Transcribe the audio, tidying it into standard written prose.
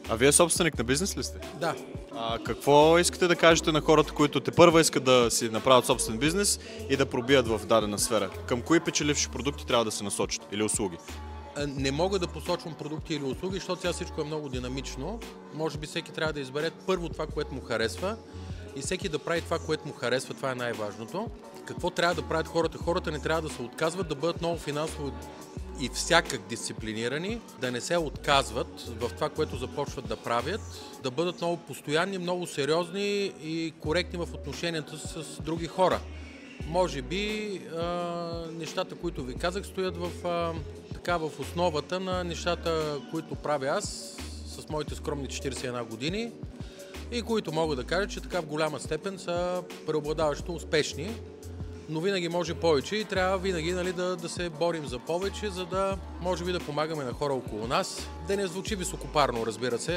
А вие собственик на бизнес ли сте? Да. Какво искате да кажете на хората, които тепърва искат да си направят собствен бизнес и да пробият в дадена сфера? Към кои печеливши продукти трябва да се насочат или услуги? Не мога да посочвам продукти или услуги, защото сега всичко е много динамично. Може би всеки трябва да избере първо това, което му харесва и всеки да прави това, което му харесва. Това е най-важното. Какво трябва да правят хората? Хората не трябва да се отказват, да бъдат много финансово и всякак дисциплинирани, да не се отказват в това, което започват да правят, да бъдат много постоянни, много сериозни и коректни в отношенията с други хора. Може би нещата, които ви казах, стоят в основата на нещата, които правя аз с моите скромни 41 години и които мога да кажа, че така в голяма степен са преобладаващо успешни. Но винаги може повече и трябва винаги да се борим за повече, за да може би да помагаме на хора около нас. Да не звучи високопарно, разбира се.